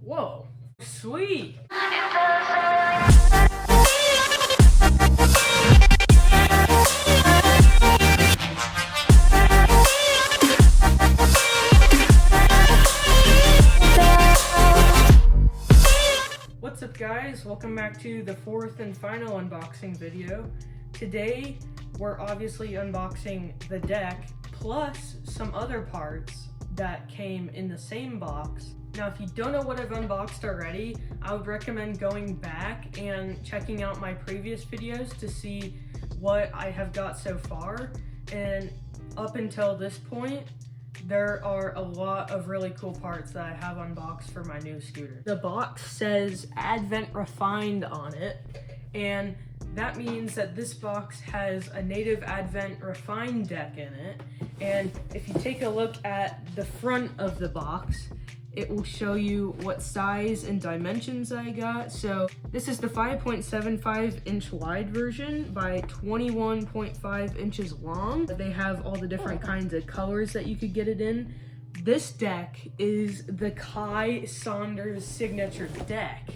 Whoa, sweet. What's up guys, welcome back to the fourth and final unboxing video. Today we're obviously unboxing the deck plus some other parts that came in the same box. Now if you don't know what I've unboxed already, I would recommend going back and checking out my previous videos to see what I have got so far. And up until this point, there are a lot of really cool parts that I have unboxed for my new scooter. The box says Advent Refined on it, and that means that this box has a native Advent Refined deck in it. And if you take a look at the front of the box, it will show you what size and dimensions I got. So this is the 5.75 inch wide version by 21.5 inches long. They have all the different kinds of colors that you could get it in. This deck is the Kai Saundezy signature deck.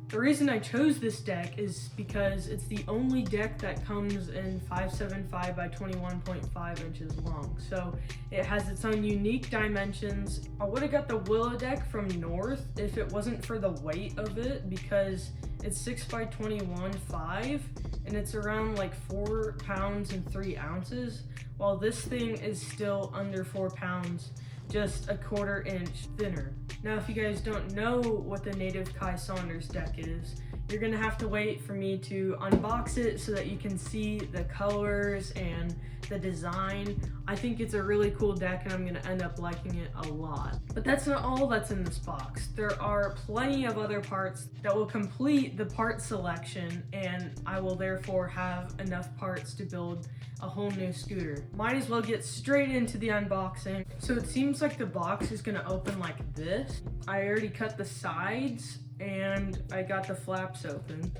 The reason I chose this deck is because it's the only deck that comes in 5.75 by 21.5 inches long. So it has its own unique dimensions. I would have got the Willow deck from North if it wasn't for the weight of it, because it's 6 by 21.5 and it's around like 4 pounds and 3 ounces, while this thing is still under 4 pounds, just a 1/4 inch thinner. Now, if you guys don't know what the native Kai Saundezy deck is, you're gonna have to wait for me to unbox it so that you can see the colors and the design. I think it's a really cool deck and I'm gonna end up liking it a lot. But that's not all that's in this box. There are plenty of other parts that will complete the part selection, and I will therefore have enough parts to build a whole new scooter. Might as well get straight into the unboxing. So it seems like the box is gonna open like this. I already cut the sides and I got the flaps open,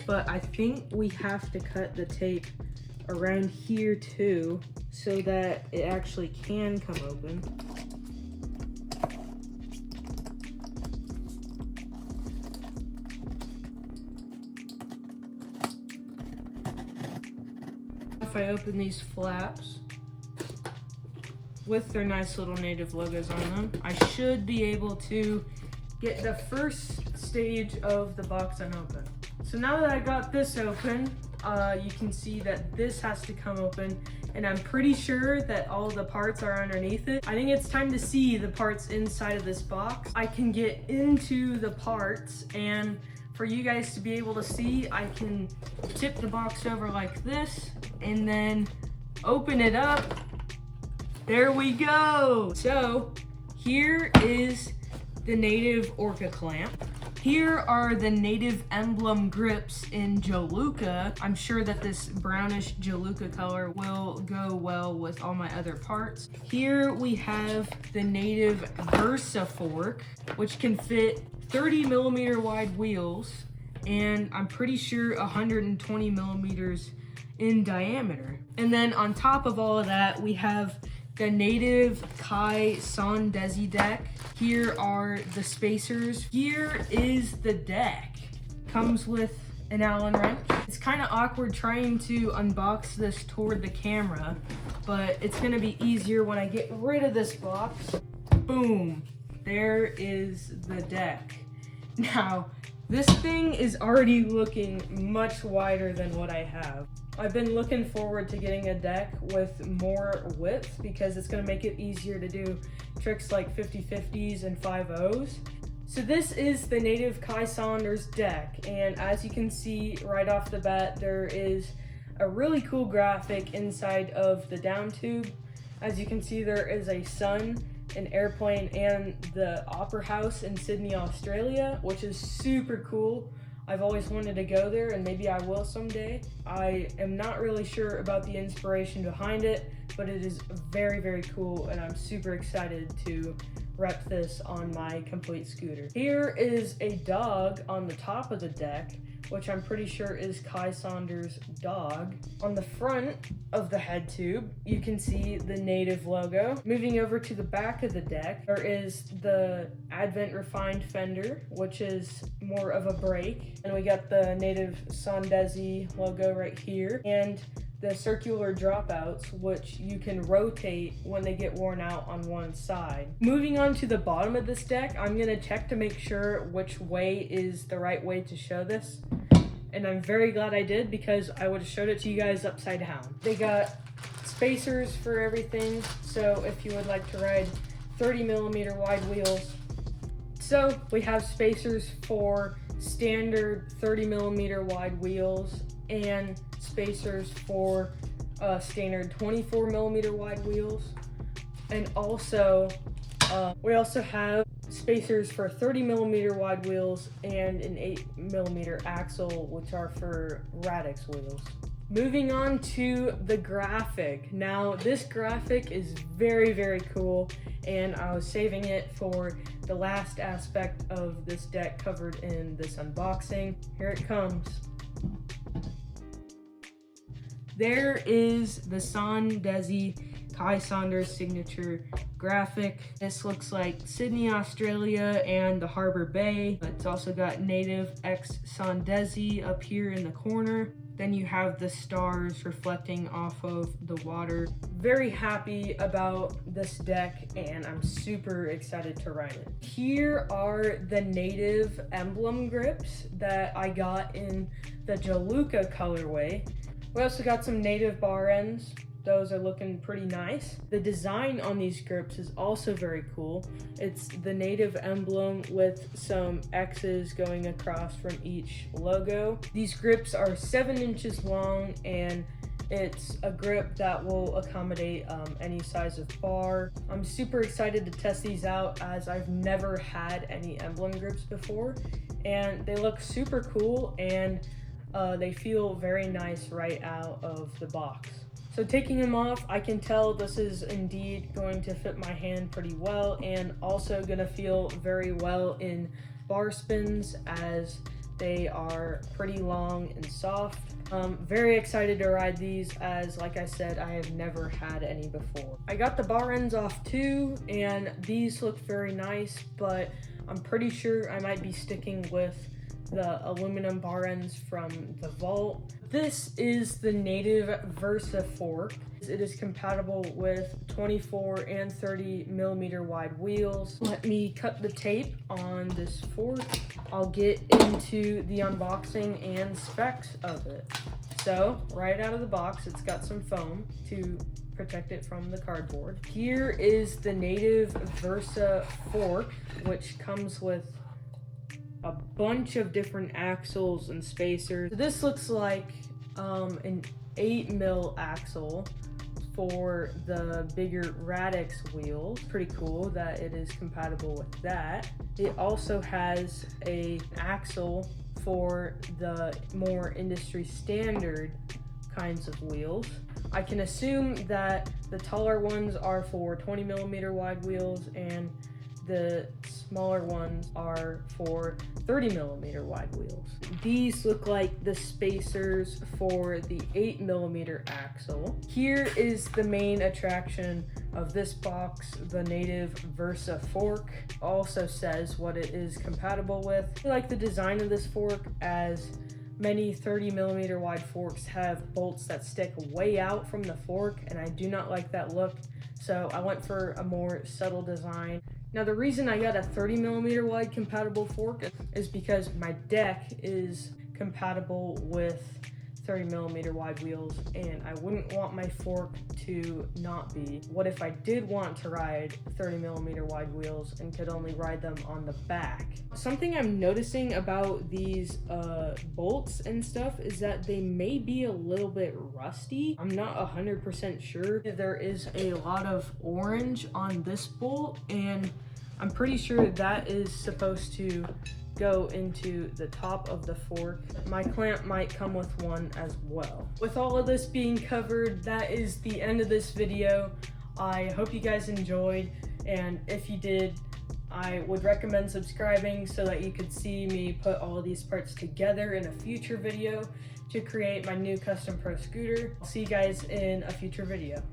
but I think we have to cut the tape around here too so that it actually can come open. If I open these flaps with their nice little native logos on them, I should be able to get the first stage of the box unopened. So now that I got this open, you can see that this has to come open, and I'm pretty sure that all the parts are underneath it. I think it's time to see the parts inside of this box. I can get into the parts, and for you guys to be able to see, I can tip the box over like this and then open it up. There we go. So here is the native Orca clamp. Here are the native emblem grips in Joluca. I'm sure that this brownish Joluca color will go well with all my other parts. Here we have the native Versa fork, which can fit 30 millimeter wide wheels, and I'm pretty sure 120 millimeters in diameter. And then on top of all of that, we have the native Kai Saundezy deck. Here are the spacers. Here is the deck. Comes with an Allen wrench. It's kind of awkward trying to unbox this toward the camera, but it's gonna be easier when I get rid of this box. Boom, there is the deck. Now, this thing is already looking much wider than what I have. I've been looking forward to getting a deck with more width because it's gonna make it easier to do tricks like 50-50s and 5-0s. So this is the native Kai Saundezy deck, and as you can see right off the bat, there is a really cool graphic inside of the down tube. As you can see, there is a sun, an airplane, and the Opera House in Sydney, Australia, which is super cool. I've always wanted to go there, and maybe I will someday. I am not really sure about the inspiration behind it, but it is very, very cool, and I'm super excited to rep this on my complete scooter. Here is a dog on the top of the deck, which I'm pretty sure is Kai Saunders' dog. On the front of the head tube, you can see the Native logo. Moving over to the back of the deck, there is the Advent Refined fender, which is more of a brake. And we got the Native Saundezy logo right here, and the circular dropouts, which you can rotate when they get worn out on one side. Moving on to the bottom of this deck, I'm gonna check to make sure which way is the right way to show this. And I'm very glad I did, because I would have showed it to you guys upside down. They got spacers for everything, so if you would like to ride 30mm wide wheels. So we have spacers for standard 30mm wide wheels and spacers for standard 24mm wide wheels. And also, we also have spacers for 30mm wide wheels and an 8mm axle, which are for Radix wheels. Moving on to the graphic. Now, this graphic is very, very cool, and I was saving it for the last aspect of this deck covered in this unboxing. Here it comes. There is the Saundezy Kai Saunders signature graphic. This looks like Sydney, Australia, and the Harbor Bay. It's also got Native X Saundezy up here in the corner. Then you have the stars reflecting off of the water. Very happy about this deck, and I'm super excited to ride it. Here are the Native emblem grips that I got in the Jaluka colorway. We also got some Native bar ends. Those are looking pretty nice. The design on these grips is also very cool. It's the Native emblem with some X's going across from each logo. These grips are 7 inches long, and it's a grip that will accommodate any size of bar. I'm super excited to test these out, as I've never had any emblem grips before, and they look super cool, and they feel very nice right out of the box. So taking them off, I can tell this is indeed going to fit my hand pretty well, and also gonna feel very well in bar spins, as they are pretty long and soft. Very excited to ride these, as like I said, I have never had any before. I got the bar ends off too, and these look very nice, but I'm pretty sure I might be sticking with the aluminum bar ends from the vault. This is the Native Versa fork. It is compatible with 24 and 30mm wide wheels. Let me cut the tape on this fork. I'll get into the unboxing and specs of it. So right out of the box, it's got some foam to protect it from the cardboard. Here is the Native Versa fork, which comes with a bunch of different axles and spacers. This looks like an 8mm axle for the bigger Radix wheels. Pretty cool that it is compatible with that. It also has an axle for the more industry standard kinds of wheels. I can assume that the taller ones are for 20mm wide wheels, and the smaller ones are for 30mm wide wheels. These look like the spacers for the 8mm axle. Here is the main attraction of this box. The Native Versa fork also says what it is compatible with. I like the design of this fork, as many 30mm wide forks have bolts that stick way out from the fork, and I do not like that look, so I went for a more subtle design. Now, the reason I got a 30mm wide compatible fork is because my deck is compatible with 30mm wide wheels, and I wouldn't want my fork to not be. What if I did want to ride 30mm wide wheels and could only ride them on the back? Something I'm noticing about these bolts and stuff is that they may be a little bit rusty. I'm not 100% sure. There is a lot of orange on this bolt, and I'm pretty sure that is supposed to go into the top of the fork. My clamp might come with one as well. With all of this being covered, that is the end of this video. I hope you guys enjoyed, and if you did, I would recommend subscribing so that you could see me put all of these parts together in a future video to create my new custom pro scooter. I'll see you guys in a future video.